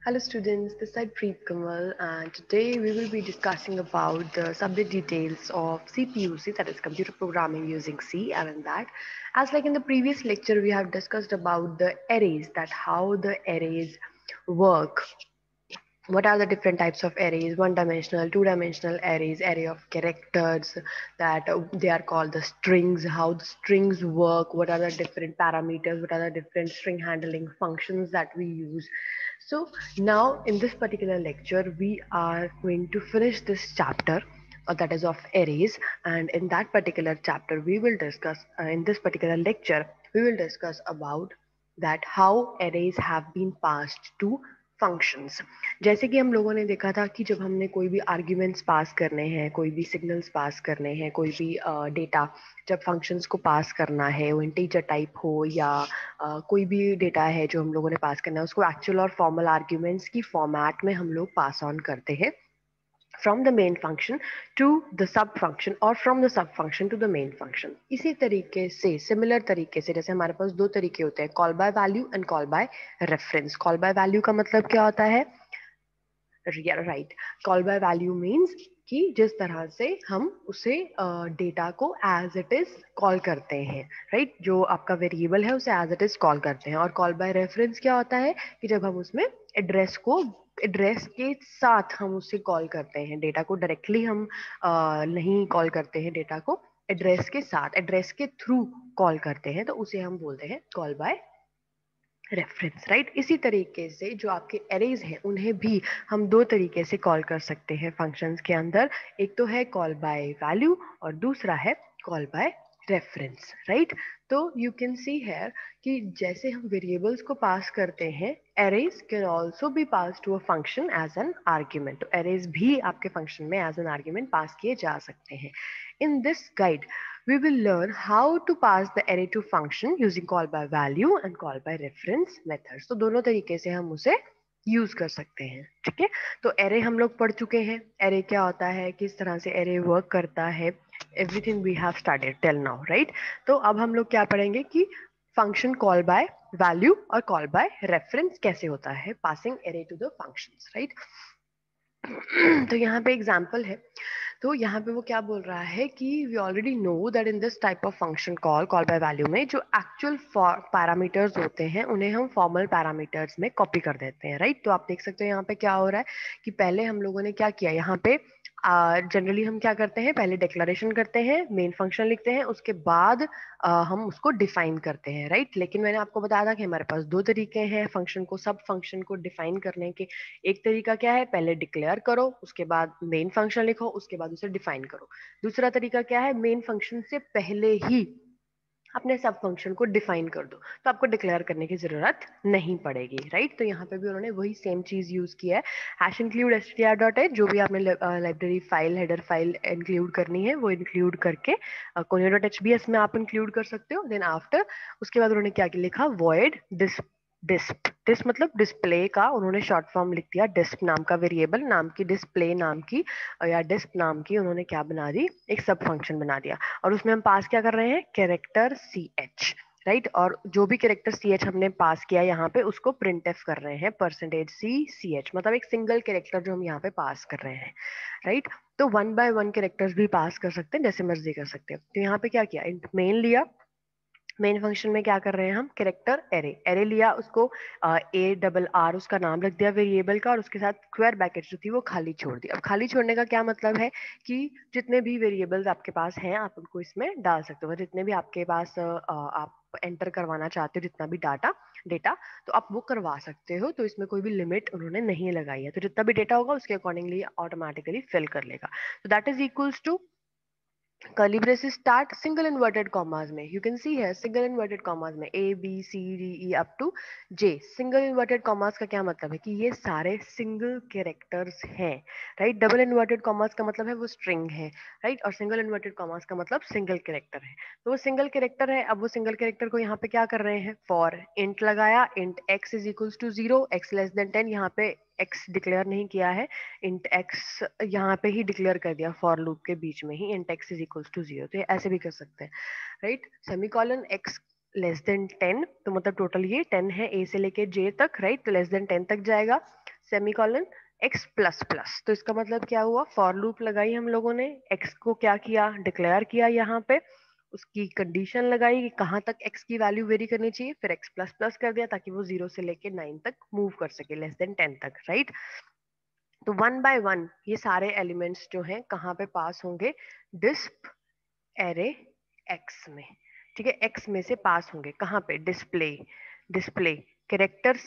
Hello students, this is Preet Kamal and today we will be discussing about the subject details of CPUC, that is computer programming using C. And in that, as like in the previous lecture, we have discussed about the arrays, that how the arrays work. What are the different types of arrays? One dimensional, two dimensional arrays, array of characters, that they are called the strings, how the strings work, what are the different parameters, what are the different string handling functions that we use. So now in this particular lecture we are going to finish this chapter, that is of arrays, and in that particular chapter we will discuss, in this particular lecture we will discuss about that how arrays have been passed to functions. जैसे कि हम लोगों ने देखा था कि जब हमने कोई भी आर्ग्यूमेंट्स पास करने हैं, कोई भी सिग्नल्स पास करने हैं, कोई भी डेटा जब फंक्शंस को पास करना है, वो इंटीजर टाइप हो या कोई भी डेटा है जो हम लोगों ने पास करना है, उसको एक्चुअल और फॉर्मल आर्ग्यूमेंट्स की फॉर्मेट में हम लोग पास ऑन करते हैं from the main function to the sub function और from the sub function to the main function. इसी तरीके से सिमिलर तरीके से जैसे हमारे पास दो तरीके होते हैं, call by value and call by reference. Call by value का मतलब क्या होता है? Right, call by value means कि जिस तरह से हम उसे डेटा को एज इट इज कॉल करते हैं, राइट, जो आपका वेरिएबल है उसे एज इट इज कॉल करते हैं. और कॉल बाय रेफरेंस क्या होता है कि जब हम उसमें एड्रेस के साथ हम उसे कॉल करते हैं, डेटा को डायरेक्टली हम नहीं कॉल करते हैं, डेटा को एड्रेस के साथ, एड्रेस के थ्रू कॉल करते हैं, तो उसे हम बोलते हैं कॉल बाय रेफरेंस, राइट. इसी तरीके से जो आपके एरेज हैं उन्हें भी हम दो तरीके से कॉल कर सकते हैं फंक्शंस के अंदर. एक तो है कॉल बाय वैल्यू और दूसरा है कॉल बाय रेफरेंस, राइट. तो यू कैन सी हेयर कि जैसे हम वेरिएबल्स को पास करते हैं, arrays can also be pass to a function as an argument. तो एरेज भी आपके फंक्शन में एज एन आर्ग्यूमेंट पास किए जा सकते हैं. In this guide, we will learn how to pass the array to function using call by value and call by reference methods. तो दोनों तरीके से हम उसे यूज कर सकते हैं, ठीक है. तो एरे हम लोग पढ़ चुके हैं, एरे क्या होता है, किस तरह से एरे वर्क करता है, everything we have started till now, right. तो अब हम लोग क्या पढ़ेंगे कि फंक्शन कॉल बाय वैल्यू और कॉल बाय रेफरेंस कैसे होता है, passing array to the functions, right. तो यहाँ पे एग्जाम्पल है. तो यहाँ पे वो क्या बोल रहा है कि we already know that in this type of function call call by value में जो एक्चुअल पैरामीटर्स होते हैं उन्हें हम फॉर्मल पैरामीटर्स में कॉपी कर देते हैं, राइट. तो आप देख सकते हो यहाँ पे क्या हो रहा है कि पहले हम लोगों ने क्या किया, यहाँ पे जनरली हम क्या करते हैं, पहले डिक्लेरेशन करते हैं, मेन फंक्शन लिखते हैं, उसके बाद हम उसको डिफाइन करते हैं, राइट. लेकिन मैंने आपको बताया था कि हमारे पास दो तरीके हैं फंक्शन को, सब फंक्शन को डिफाइन करने के. एक तरीका क्या है, पहले डिक्लेयर करो, उसके बाद मेन फंक्शन लिखो, उसके बाद उसे डिफाइन करो. दूसरा तरीका क्या है, मेन फंक्शन से पहले ही अपने सब फंक्शन को डिफाइन कर दो, तो आपको डिक्लेयर करने की जरूरत नहीं पड़ेगी, राइट. तो यहाँ पे भी उन्होंने वही सेम चीज यूज किया है. हैश इंक्लूड str.h, जो भी आपने library file, header file include करनी है वो इंक्लूड करके conio.hbs में आप इंक्लूड कर सकते हो. देन आफ्टर उसके बाद उन्होंने क्या लिखा, void डिस्प मतलब डिस्प्ले का उन्होंने शॉर्ट फॉर्म लिख दिया, डिस्प नाम का वेरिएबल नाम की, डिस्प्ले नाम की या डिस्प नाम की उन्होंने क्या बना दी, एक सब फंक्शन बना दिया. और उसमें हम पास क्या कर रहे हैं, कैरेक्टर सी एच, राइट. और जो भी कैरेक्टर सी एच हमने पास किया यहाँ पे उसको प्रिंट एफ कर रहे हैं, %c/ch, मतलब एक सिंगल कैरेक्टर जो हम यहाँ पे पास कर रहे हैं, राइट. तो वन बाय वन कैरेक्टर्स भी पास कर सकते हैं, जैसे मर्जी कर सकते हैं. तो यहाँ पे क्या किया, मेन लिया, मेन फंक्शन में क्या कर रहे हैं हम, कैरेक्टर एरे, एरे लिया, उसको ARR उसका नाम रख दिया वेरिएबल का, और उसके साथ स्क्वायर ब्रैकेट जो थी वो खाली छोड़ दी. अब खाली छोड़ने का क्या मतलब है कि जितने भी वेरिएबल्स आपके पास हैं आप उनको इसमें डाल सकते हो, जितने भी आपके पास आप एंटर करवाना चाहते हो, जितना भी डेटा तो आप वो करवा सकते हो. तो इसमें कोई भी लिमिट उन्होंने नहीं लगाई है, तो जितना भी डेटा होगा उसके अकॉर्डिंगली ऑटोमेटिकली फिल कर लेगा. तो that is equals to curly braces start single inverted commas में, you can see here single inverted commas में A B C D E up to J. single inverted commas का क्या मतलब है कि ये सारे single characters हैं, right. double inverted commas का मतलब है वो string है, right. और single inverted commas का मतलब single character है. तो वो single character है, अब वो single character को यहाँ पे क्या कर रहे हैं, for int लगाया, int x is equals to 0, x less than 10, यहाँ पे x डिक्लेयर नहीं किया है, इंट x यहाँ पे ही डिक्लेयर कर दिया, फॉर लूप के बीच में ही int x is equals to 0. तो ये ऐसे भी कर सकते हैं, right. Semicolon x less than 10, तो मतलब टोटल ये 10 है, a से लेके j तक, राइट. तो लेस देन 10 तक जाएगा. Semicolon x plus plus. तो इसका मतलब क्या हुआ, फॉर लूप लगाई हम लोगों ने, x को क्या किया, डिक्लेयर किया यहाँ पे, उसकी कंडीशन लगाई कि कहाँ तक x की वैल्यू वेरी करनी चाहिए, फिर x प्लस प्लस कर दिया ताकि वो 0 से लेके 9 तक मूव कर सके, लेस देन 10 तक, राइट। तो 1 बाय 1 ये सारे एलिमेंट्स जो हैं कहाँ पे पास होंगे, डिस्प एरे x में, ठीक है, x में से पास होंगे कहाँ पे, डिस्प्ले, डिस्प्ले कैरेक्टर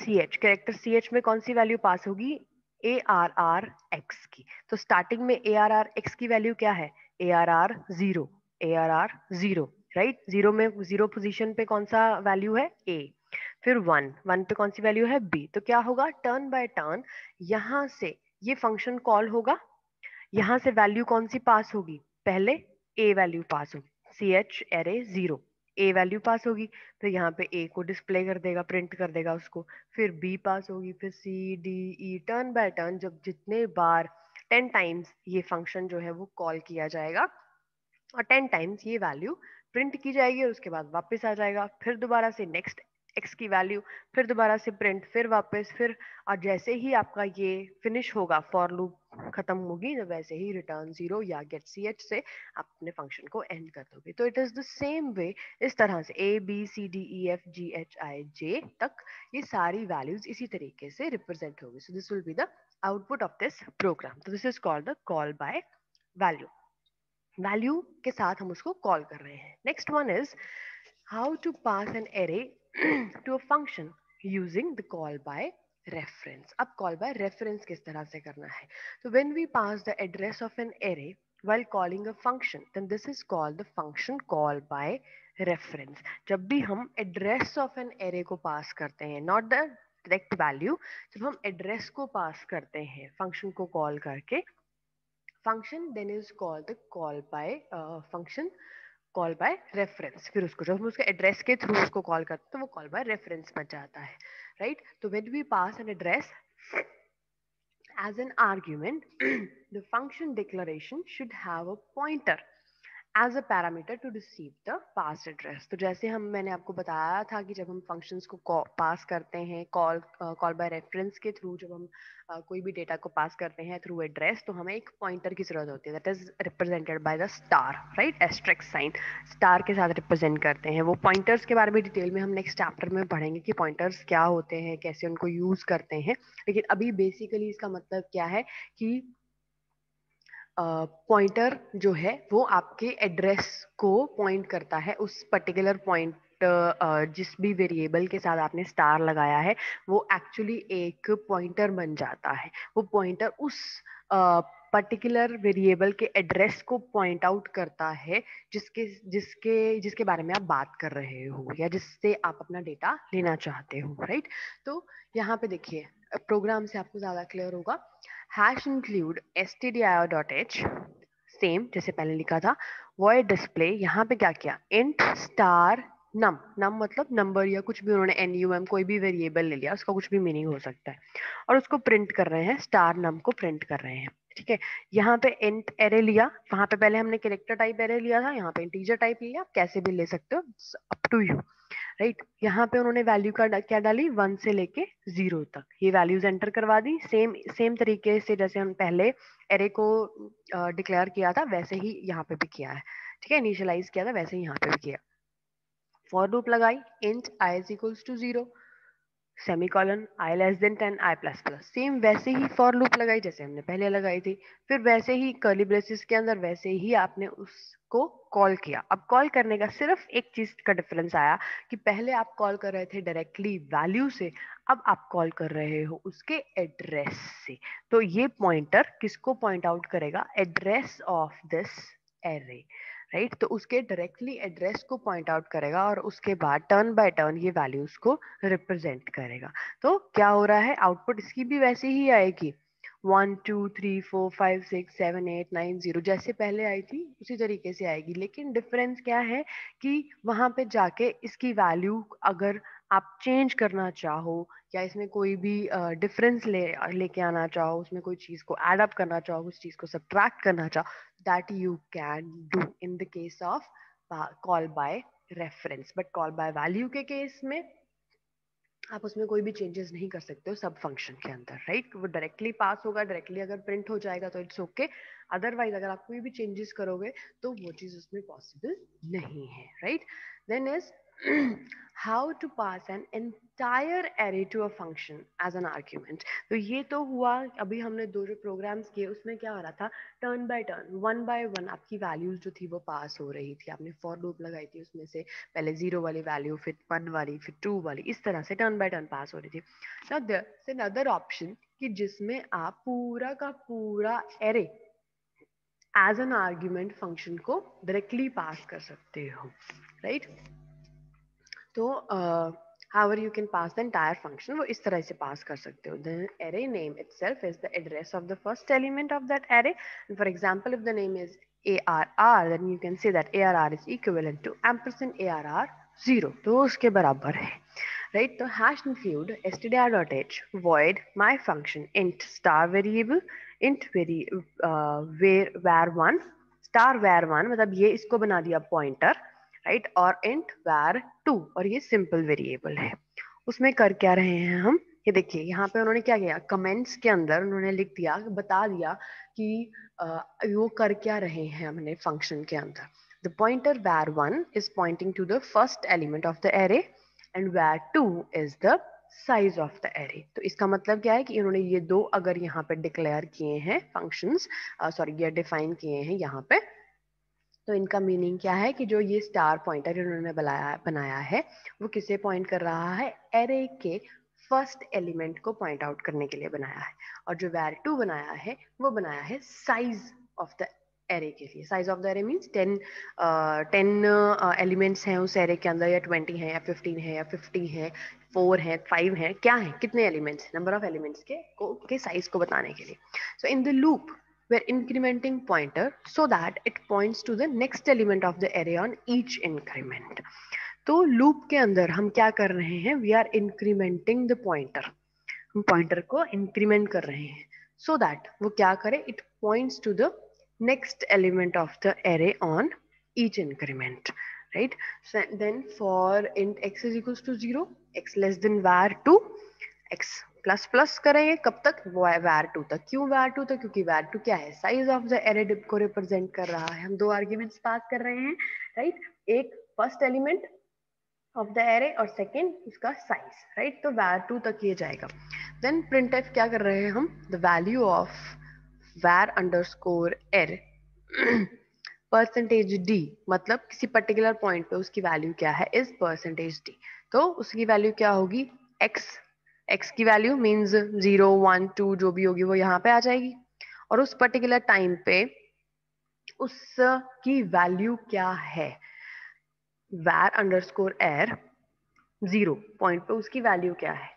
ch में कौन सी वैल्यू पास होगी, ARR x की। तो स्टार्टिंग में ARR x की वैल्यू क्या है, ARR 0, ARR 0, राइट। 0 में 0 पोजीशन पे कौन सा वैल्यू है, A। फिर 1 1 पे कौन सी वैल्यू है, B। तो क्या होगा, टर्न बाय टर्न यहाँ से ये फंक्शन कॉल होगा, यहाँ से वैल्यू कौन सी पास होगी, पहले A वैल्यू पास होगी, ch array 0, A value pass होगी, तो यहाँ पे A को डिस्प्ले कर देगा, प्रिंट कर देगा उसको, फिर B पास होगी, फिर C D E, turn by turn जब जितने बार 10 टाइम्स ये फंक्शन जो है वो कॉल किया जाएगा और 10 टाइम्स ये वैल्यू प्रिंट की जाएगी और उसके बाद वापस आ जाएगा, फिर दोबारा से नेक्स्ट x की वैल्यू, फिर दोबारा से प्रिंट, फिर वापस, फिर, और जैसे ही आपका ये फिनिश होगा, फॉर लूप खत्म होगी, तो वैसे ही रिटर्न 0 या गेट ch से आप अपने फंक्शन को एंड कर दोगे। तो it is the same way, इस तरह से a b c d e f g h i j तक ये सारी वैल्यूज इसी तरीके से रिप्रेजेंट होगी। So this will be the output of this program. तो this is called the call by value, value के साथ हम उसको कॉल कर रहे हैं। Next one is how to pass an array to a function using the call by reference. अब call by reference किस तरह से करना है, तो when we pass the address of an array while calling a function then this is called the function call by reference। जब भी हम एड्रेस ऑफ एन एरे को पास करते हैं, नॉट द डायरेक्ट वैल्यू, जब हम एड्रेस को pass करते हैं फंक्शन को कॉल करके, function then is called the call by function call by reference। फिर उसको जब हम उसके एड्रेस के थ्रू उसको कॉल करते हैं तो वो कॉल बाय रेफरेंस बन जाता है, राइट। तो when we pass an address as an argument the function declaration should have a pointer as a parameter to receive the pass address। तो जैसे हम मैंने आपको बताया था कि जब हम functions को पास करते हैं कॉल बाय रेफरेंस के थ्रू, जब हम कोई भी डेटा को पास करते हैं थ्रू एड्रेस, तो हमें एक पॉइंटर की जरूरत होती है, that is represented by the star, right, asterisk sign, star के साथ रिप्रेजेंट करते हैं। वो पॉइंटर्स के बारे में डिटेल में हम नेक्स्ट चैप्टर में पढ़ेंगे कि पॉइंटर्स क्या होते हैं, कैसे उनको यूज करते हैं, लेकिन अभी बेसिकली इसका मतलब क्या है कि पॉइंटर जो है वो आपके एड्रेस को पॉइंट करता है, उस पर्टिकुलर पॉइंट जिस भी वेरिएबल के साथ आपने स्टार लगाया है वो एक्चुअली एक पॉइंटर बन जाता है। वो पॉइंटर उस पर्टिकुलर वेरिएबल के एड्रेस को पॉइंट आउट करता है जिसके जिसके जिसके बारे में आप बात कर रहे हो या जिससे आप अपना डेटा लेना चाहते हो, राइट। तो यहाँ पे देखिए प्रोग्राम से आपको ज्यादा क्लियर होगा। हैश इंक्लूड stdio.h, सेम जैसे पहले लिखा था, void डिस्प्ले, यहाँ पे क्या किया, int स्टार नम, नम मतलब नंबर या कुछ भी, उन्होंने num कोई भी वेरिएबल ले लिया, उसका कुछ भी मीनिंग हो सकता है, और उसको प्रिंट कर रहे हैं, स्टार नम को प्रिंट कर रहे हैं, ठीक है। यहाँ पे int एरे लिया, वहां पे पहले हमने कैरेक्टर टाइप एरे लिया था, यहाँ पे इंटीजर टाइप लिया, कैसे भी ले सकते हो, अप टू यू, राइट। यहाँ पे उन्होंने वैल्यू का क्या डाली, 1 से लेके 0 तक ये वैल्यूज एंटर करवा दी, सेम सेम तरीके से जैसे हम पहले एरे को डिक्लेयर किया था वैसे ही यहाँ पे भी किया है, ठीक है, इनिशियलाइज किया था वैसे ही यहाँ पे भी किया। फॉर लूप लगाई, int i is equals to 0, semicolon i less than 10 i plus plus, same वैसे ही फॉर लूप लगाई जैसे हमने पहले लगाई थी, फिर वैसे ही कर्ली ब्रेसेस के अंदर वैसे ही आपने उसको कॉल किया। अब कॉल करने का सिर्फ एक चीज का डिफरेंस आया कि पहले आप कॉल कर रहे थे डायरेक्टली वैल्यू से, अब आप कॉल कर रहे हो उसके एड्रेस से। तो ये पॉइंटर किसको पॉइंट आउट करेगा, address of this array, right. तो उसके डायरेक्टली एड्रेस को पॉइंट आउट करेगा और उसके बाद टर्न बाय टर्न ये वैल्यूज को रिप्रेजेंट करेगा। तो क्या हो रहा है, आउटपुट इसकी भी वैसे ही आएगी, 1 2 3 4 5 6 7 8 9 0 जैसे पहले आई थी उसी तरीके से आएगी, लेकिन डिफरेंस क्या है कि वहां पे जाके इसकी वैल्यू अगर आप चेंज करना चाहो या इसमें कोई भी डिफरेंस लेके आना चाहो, उसमें कोई चीज को एड अप करना चाहो, उस चीज को सब्ट्रैक्ट करना चाहो, that you can do in the case of call by reference, but call by value के केस में आप उसमें कोई भी चेंजेस नहीं कर सकते हो सब फंक्शन के अंदर, राइट। वो डायरेक्टली पास होगा, डायरेक्टली अगर प्रिंट हो जाएगा तो इट्स ओके, अदरवाइज अगर आप कोई भी चेंजेस करोगे तो वो चीज उसमें पॉसिबल नहीं है, right. Then is how to pass an entire array to a function as an argument. तो ये तो हुआ, अभी हमने दो जो प्रोग्राम्स किए उसमें क्या हो रहा था, turn by turn, one by one आपकी वैल्यूज जो थी वो पास हो रही थी, आपने फॉर लूप लगाई थी, उसमें से पहले 0 वाली वैल्यू, फिर 1 वाली, फिर 2 वाली, इस तरह से टर्न बाय टर्न पास हो रही थी। Now there is another option कि जिसमें आप पूरा का पूरा array as an argument function को डायरेक्टली पास कर सकते हो, राइट। तो however you can pass the entire function, वो इस तरह से पास कर सकते हो। The array name itself is the address of the first element of that array. And for example, if the name is ARR, then you can say that ARR is equivalent to ampersand ARR 0, तो उसके बराबर है, right? तो hash include stdr.h void my function int star variable int where var1 star var1, मतलब ये इसको बना दिया पॉइंटर, राइट, और इंट var 2, और ये सिंपल वेरिएबल है। उसमें कर क्या रहे हैं हम, ये देखिए यहाँ पे उन्होंने क्या किया, कमेंट्स के अंदर उन्होंने लिख दिया, बता दिया कि वो कर क्या रहे हैं हमने फंक्शन के अंदर। The pointer var1 is pointing to the first element of the array and var2 is the size of the array. तो इसका मतलब क्या है कि इन्होंने ये दो अगर यहाँ पे डिक्लेयर किए हैं फंक्शंस, सॉरी ये डिफाइन किए हैं यहाँ पे, तो इनका मीनिंग क्या है कि जो ये स्टार पॉइंटर इन्होंने बनाया है वो किसे पॉइंट कर रहा है, एरे के फर्स्ट एलिमेंट को पॉइंट आउट करने के लिए बनाया है। और जो var2 बनाया है वो बनाया है साइज ऑफ द एरे के लिए। Size of the array means 10 elements हैं उस एरे के अंदर, या 20 है या 15 है या 50 है, 4 है, 5 है, क्या है, कितने एलिमेंट्स, नंबर ऑफ एलिमेंट्स के साइज को बताने के लिए। So in the loop we're incrementing pointer so that it points to the next element of the array on each increment. तो लूप के अंदर हम क्या कर रहे हैं, we are incrementing the pointer, हम पॉइंटर को इंक्रीमेंट कर रहे हैं सो दैट वो क्या करे, it points to the next element of the array on each increment, right? So then for int x is equals to 0, x less than var2, x plus plus करेंगे कब तक, var2 तक। क्यों var2 तक, क्योंकि var2 क्या है, size of the array को रिप्रेजेंट कर रहा है। हम दो आर्ग्यूमेंट्स पास कर रहे हैं, राइट, एक first element of the array और सेकेंड उसका साइज, राइट। तो var2 तक ये जाएगा। देन printf क्या कर रहे हैं हम, the value of var underscore r percentage D, मतलब किसी पर्टिकुलर पॉइंट पे उसकी वैल्यू क्या है, इज परसेंटेज डी। तो उसकी वैल्यू क्या होगी, एक्स, एक्स की वैल्यू मीन्स 0 1 2 जो भी होगी वो यहाँ पे आ जाएगी, और उस पर्टिकुलर टाइम पे उसकी वैल्यू क्या है, var अंडरस्कोर r 0 पॉइंट पे उसकी वैल्यू क्या है,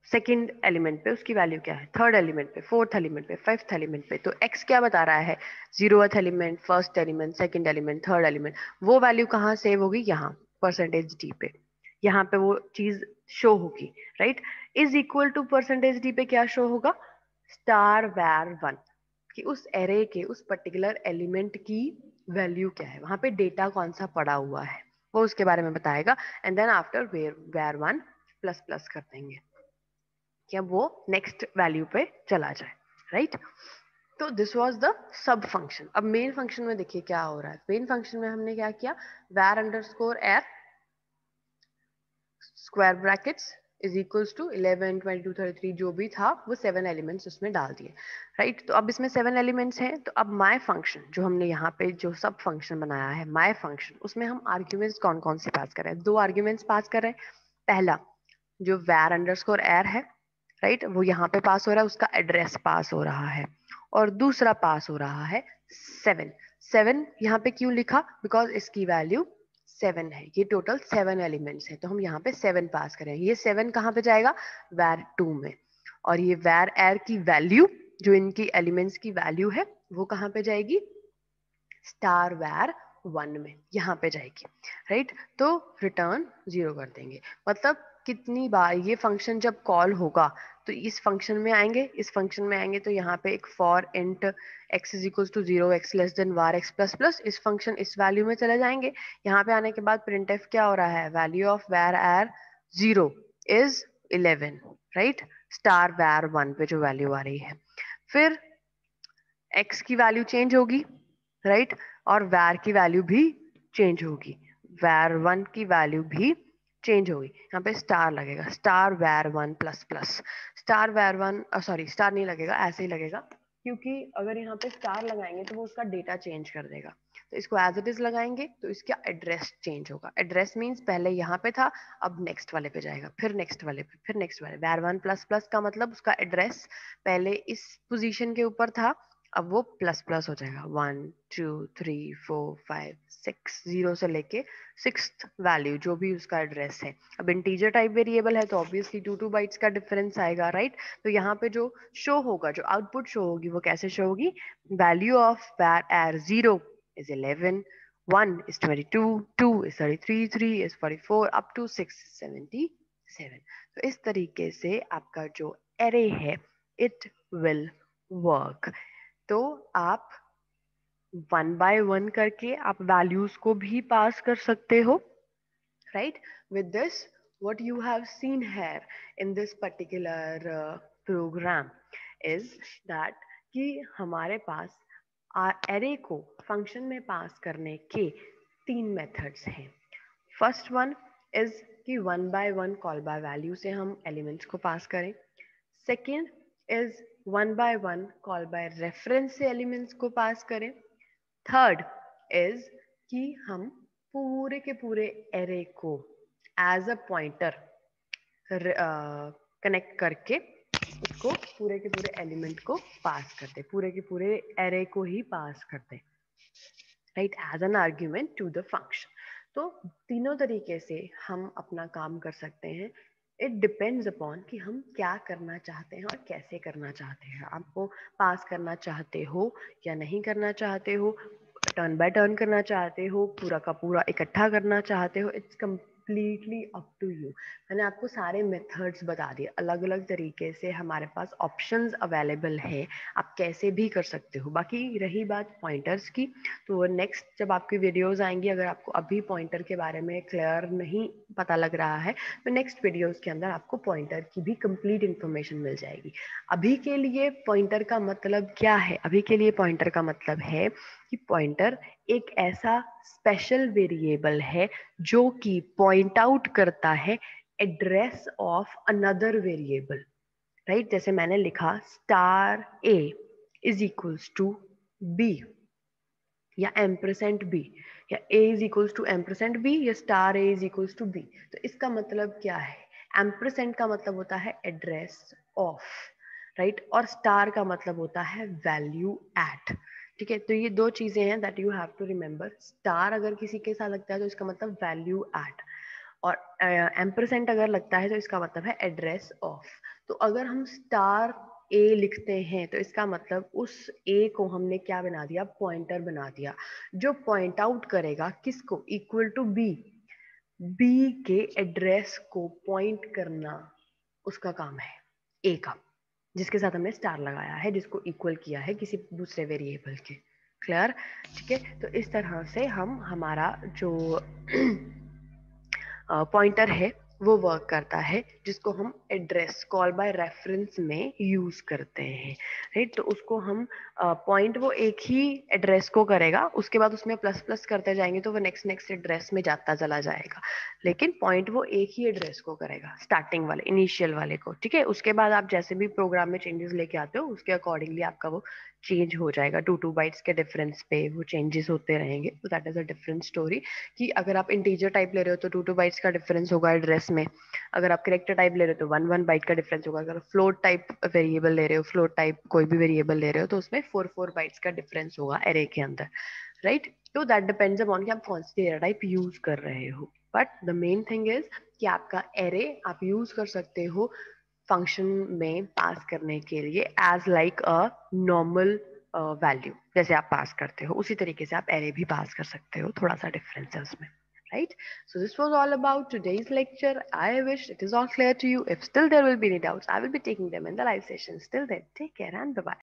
सेकेंड एलिमेंट पे उसकी वैल्यू क्या है, थर्ड एलिमेंट पे, फोर्थ एलिमेंट पे, फिफ्थ एलिमेंट पे। तो x क्या बता रहा है, 0th element, first element, second element, third element, वो वैल्यू कहाँ सेव होगी, यहाँ परसेंटेज डी पे, यहाँ पे वो चीज शो होगी, right. Is equal to percentage d पे क्या शो होगा, स्टार var1, कि उस एरे के उस पर्टिकुलर एलिमेंट की वैल्यू क्या है, वहां पे डेटा कौन सा पड़ा हुआ है वो उसके बारे में बताएगा। And then after var1 plus plus कर देंगे कि अब वो नेक्स्ट वैल्यू पे चला जाए, राइट। तो this was the sub function. अब मेन फंक्शन में देखिए क्या हो रहा है, मेन फंक्शन में हमने क्या किया, var underscore r square brackets is equals to 11 22 33 जो भी था वो 7 एलिमेंट्स उसमें डाल दिए, राइट। तो अब इसमें 7 एलिमेंट्स हैं, तो अब माय फंक्शन जो हमने यहाँ पे जो सब फंक्शन बनाया है माय फंक्शन, उसमें हम आर्ग्यूमेंट्स कौन कौन से पास कर रहे हैं, दो आर्ग्यूमेंट्स पास कर रहे हैं। पहला जो var अंडरस्कोर r है, राइट, वो यहाँ पे पास हो रहा है, उसका एड्रेस पास हो रहा है। और दूसरा पास हो रहा है 7। 7 यहाँ पे क्यों लिखा, बिकॉज इसकी वैल्यू 7 है, ये टोटल 7 एलिमेंट्स है, तो हम यहाँ पे 7 पास करें। ये 7 कहाँ पे जाएगा, var2 में, और ये var r की वैल्यू जो इनकी एलिमेंट्स की वैल्यू है वो कहाँ पे जाएगी, स्टार var1 में, यहाँ पे जाएगी, राइट। तो रिटर्न 0 कर देंगे, मतलब कितनी बार ये फंक्शन जब कॉल होगा तो इस फंक्शन में आएंगे, इस फंक्शन में आएंगे तो यहाँ पे एक for int x is equal to 0 x less than var x plus plus, इस फंक्शन इस वैल्यू में चले जाएंगे। यहाँ पे आने के बाद printf क्या हो रहा है, value of var r 0 is 11, right, star var 1 पे जो वैल्यू आ रही है। फिर x की वैल्यू चेंज होगी, राइट, और var की वैल्यू भी चेंज होगी, var 1 की वैल्यू भी चेंज होगी। यहाँ पे स्टार लगेगा, star var 1 plus plus, star var 1, sorry star नहीं लगेगा, ऐसे ही लगेगा, क्योंकि अगर यहाँ पे स्टार लगाएंगे तो वो उसका डेटा चेंज कर देगा। तो इसको एज इट इज लगाएंगे तो इसका एड्रेस चेंज होगा। एड्रेस मीन्स पहले यहाँ पे था, अब नेक्स्ट वाले पे जाएगा, फिर नेक्स्ट वाले पे, फिर नेक्स्ट वाले। var 1 प्लस प्लस का मतलब उसका एड्रेस पहले इस पोजीशन के ऊपर था, अब वो प्लस प्लस हो जाएगा, 1 2 3 4 5 6, 0 से लेके 6th वैल्यू जो भी उसका एड्रेस है। अब इंटीजर टाइप वेरिएबल है तो ऑब्वियसली 2 बाइट्स का डिफरेंस आएगा, राइट। तो यहाँ पे जो शो होगा, जो आउटपुट शो होगी, वो कैसे शो होगी, value of var 0 is 11, 1 is 22, 2 is 33, 3 is 44, up to 6 is 77। तो इस तरीके से आपका जो एरे है इट विल वर्क। तो आप 1 बाय 1 करके आप वैल्यूज को भी पास कर सकते हो, right. With this what you have seen here in this particular program is that कि हमारे पास एरे को फंक्शन में पास करने के 3 मेथड्स हैं। फर्स्ट वन इज कि 1 बाय 1 कॉल बाय वैल्यू से हम एलिमेंट्स को पास करें। Second is 1 by 1 call by reference से एलिमेंट्स को पास करें। थर्ड इज कि हम पूरे के पूरे एरे को एज अ पॉइंटर कनेक्ट करके उसको पूरे के पूरे एलिमेंट को पास करते, पूरे के पूरे एरे को ही पास करते, right, as an argument to the function. तो तीनों तरीके से हम अपना काम कर सकते हैं। इट डिपेंड्स अपॉन कि हम क्या करना चाहते हैं और कैसे करना चाहते हैं। आपको पास करना चाहते हो या नहीं करना चाहते हो, टर्न बाय टर्न करना चाहते हो, पूरा का पूरा इकट्ठा करना चाहते हो, it's completely up to you. मैंने आपको सारे मेथड्स बता दिए, अलग अलग तरीके से हमारे पास ऑप्शंस अवेलेबल है, आप कैसे भी कर सकते हो। बाकी रही बात पॉइंटर्स की, तो नेक्स्ट जब आपकी वीडियोस आएंगी, अगर आपको अभी पॉइंटर के बारे में क्लियर नहीं पता लग रहा है तो नेक्स्ट वीडियोस के अंदर आपको पॉइंटर की भी कंप्लीट इन्फॉर्मेशन मिल जाएगी। अभी के लिए पॉइंटर का मतलब क्या है, अभी के लिए पॉइंटर का मतलब है कि पॉइंटर एक ऐसा स्पेशल वेरिएबल है जो कि पॉइंट आउट करता है address of another variable, right. जैसे मैंने लिखा star A is equals to B या एम्परसेंट बी, या a is equals to ampersand B, या star a is equals to B. तो इसका मतलब क्या है, एम्परसेंट का मतलब होता है एड्रेस ऑफ, राइट, और स्टार का मतलब होता है वैल्यू एट। ठीक है, तो ये दो चीजें हैं that you have to remember. Star अगर किसी के साथ लगता है तो इसका मतलब वैल्यू एट, और एम्परसेंट अगर लगता है तो इसका मतलब है एड्रेस ऑफ। तो अगर हम स्टार ए लिखते हैं तो इसका मतलब उस ए को हमने क्या बना दिया, पॉइंटर बना दिया, जो पॉइंट आउट करेगा किसको, इक्वल टू बी, बी के एड्रेस को पॉइंट करना उसका काम है ए का, जिसके साथ हमने स्टार लगाया है, जिसको इक्वल किया है किसी दूसरे वेरिएबल के। क्लियर? ठीक है, तो इस तरह से हम हमारा जो पॉइंटर है वो वर्क करता है, जिसको हम एड्रेस कॉल बाय रेफरेंस में यूज करते हैं, राइट। तो उसको हम पॉइंट वो एक ही एड्रेस को करेगा, उसके बाद उसमें प्लस प्लस करते जाएंगे तो वो नेक्स्ट नेक्स्ट एड्रेस में जाता चला जाएगा, लेकिन पॉइंट वो एक ही एड्रेस को करेगा, स्टार्टिंग वाले इनिशियल वाले को। ठीक है, उसके बाद आप जैसे भी प्रोग्राम में चेंजेस लेके आते हो उसके अकॉर्डिंगली आपका वो चेंज हो जाएगा, 2 बाइट्स के डिफरेंस पे वो चेंजेस होते रहेंगे। तो that is a different story, कि अगर आप इंटीजर टाइप ले रहे हो तो 2 बाइट्स का डिफरेंस होगा एड्रेस में, अगर आप कैरेक्टर टाइप ले रहे हो तो 1 बाइट का डिफरेंस होगा, अगर फ्लोट टाइप वेरिएबल ले रहे हो, फ्लोट टाइप कोई भी वेरिएबल ले रहे हो तो उसमें 4 बाइट्स का डिफरेंस होगा एरे के अंदर, राइट। तो दैट डिपेंड्स अपॉन कि आप कौन सी डेटा टाइप यूज कर रहे हो, but the main thing is कि आपका एरे आप यूज कर सकते हो फंक्शन में पास करने के लिए as like a normal value, जैसे आप पास करते हो उसी तरीके से आप एरे भी पास कर सकते हो, थोड़ा सा डिफरेंस है उसमें, right? So this was all about today's lecture. I wish it is all clear to you. If still there will be any doubts, I will be taking them in the live sessions. Till then, take care and bye-bye.